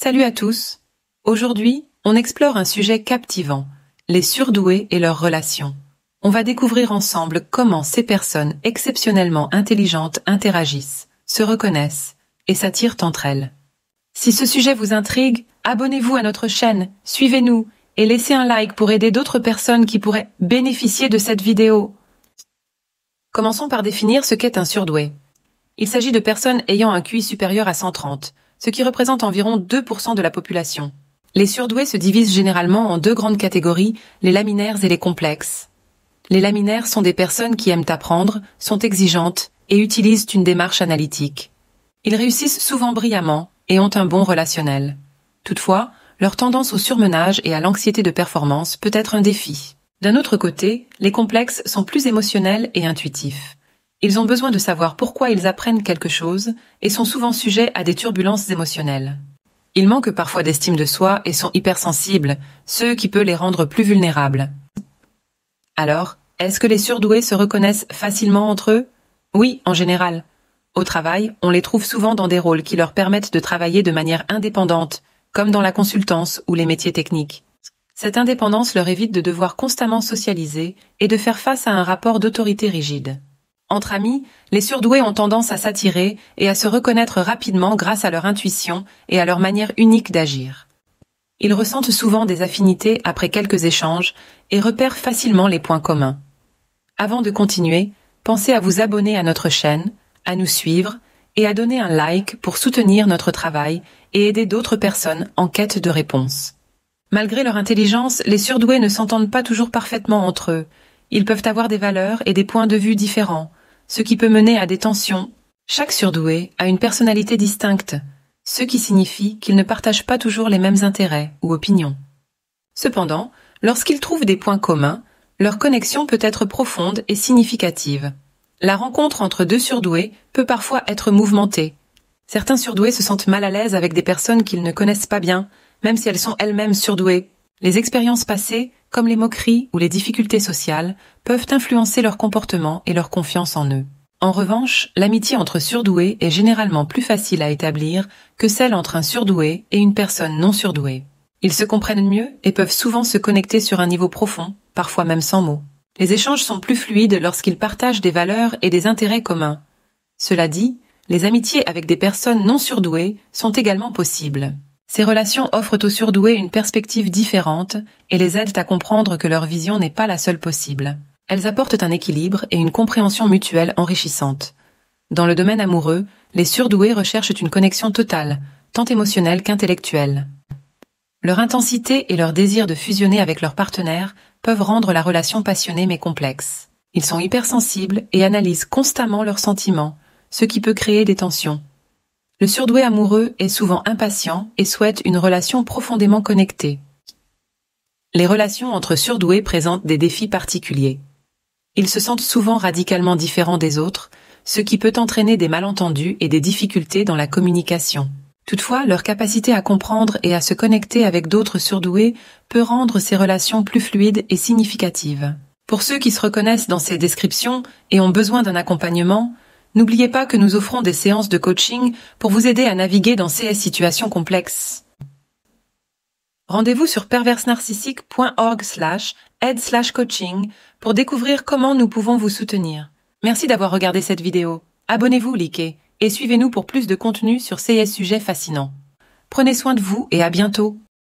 Salut à tous. Aujourd'hui, on explore un sujet captivant, les surdoués et leurs relations. On va découvrir ensemble comment ces personnes exceptionnellement intelligentes interagissent, se reconnaissent et s'attirent entre elles. Si ce sujet vous intrigue, abonnez-vous à notre chaîne, suivez-nous et laissez un like pour aider d'autres personnes qui pourraient bénéficier de cette vidéo. Commençons par définir ce qu'est un surdoué. Il s'agit de personnes ayant un QI supérieur à 130, ce qui représente environ 2% de la population. Les surdoués se divisent généralement en deux grandes catégories, les laminaires et les complexes. Les laminaires sont des personnes qui aiment apprendre, sont exigeantes et utilisent une démarche analytique. Ils réussissent souvent brillamment et ont un bon relationnel. Toutefois, leur tendance au surmenage et à l'anxiété de performance peut être un défi. D'un autre côté, les complexes sont plus émotionnels et intuitifs. Ils ont besoin de savoir pourquoi ils apprennent quelque chose et sont souvent sujets à des turbulences émotionnelles. Ils manquent parfois d'estime de soi et sont hypersensibles, ce qui peut les rendre plus vulnérables. Alors, est-ce que les surdoués se reconnaissent facilement entre eux? Oui, en général. Au travail, on les trouve souvent dans des rôles qui leur permettent de travailler de manière indépendante, comme dans la consultance ou les métiers techniques. Cette indépendance leur évite de devoir constamment socialiser et de faire face à un rapport d'autorité rigide. Entre amis, les surdoués ont tendance à s'attirer et à se reconnaître rapidement grâce à leur intuition et à leur manière unique d'agir. Ils ressentent souvent des affinités après quelques échanges et repèrent facilement les points communs. Avant de continuer, pensez à vous abonner à notre chaîne, à nous suivre et à donner un like pour soutenir notre travail et aider d'autres personnes en quête de réponses. Malgré leur intelligence, les surdoués ne s'entendent pas toujours parfaitement entre eux. Ils peuvent avoir des valeurs et des points de vue différents, ce qui peut mener à des tensions. Chaque surdoué a une personnalité distincte, ce qui signifie qu'ils ne partagent pas toujours les mêmes intérêts ou opinions. Cependant, lorsqu'ils trouvent des points communs, leur connexion peut être profonde et significative. La rencontre entre deux surdoués peut parfois être mouvementée. Certains surdoués se sentent mal à l'aise avec des personnes qu'ils ne connaissent pas bien, même si elles sont elles-mêmes surdouées. Les expériences passées, comme les moqueries ou les difficultés sociales, peuvent influencer leur comportement et leur confiance en eux. En revanche, l'amitié entre surdoués est généralement plus facile à établir que celle entre un surdoué et une personne non surdouée. Ils se comprennent mieux et peuvent souvent se connecter sur un niveau profond, parfois même sans mots. Les échanges sont plus fluides lorsqu'ils partagent des valeurs et des intérêts communs. Cela dit, les amitiés avec des personnes non surdouées sont également possibles. Ces relations offrent aux surdoués une perspective différente et les aident à comprendre que leur vision n'est pas la seule possible. Elles apportent un équilibre et une compréhension mutuelle enrichissante. Dans le domaine amoureux, les surdoués recherchent une connexion totale, tant émotionnelle qu'intellectuelle. Leur intensité et leur désir de fusionner avec leur partenaire peuvent rendre la relation passionnée mais complexe. Ils sont hypersensibles et analysent constamment leurs sentiments, ce qui peut créer des tensions. Le surdoué amoureux est souvent impatient et souhaite une relation profondément connectée. Les relations entre surdoués présentent des défis particuliers. Ils se sentent souvent radicalement différents des autres, ce qui peut entraîner des malentendus et des difficultés dans la communication. Toutefois, leur capacité à comprendre et à se connecter avec d'autres surdoués peut rendre ces relations plus fluides et significatives. Pour ceux qui se reconnaissent dans ces descriptions et ont besoin d'un accompagnement, n'oubliez pas que nous offrons des séances de coaching pour vous aider à naviguer dans ces situations complexes. Rendez-vous sur perversenarcissique.org/aide/coaching pour découvrir comment nous pouvons vous soutenir. Merci d'avoir regardé cette vidéo. Abonnez-vous, likez et suivez-nous pour plus de contenu sur ces sujets fascinants. Prenez soin de vous et à bientôt.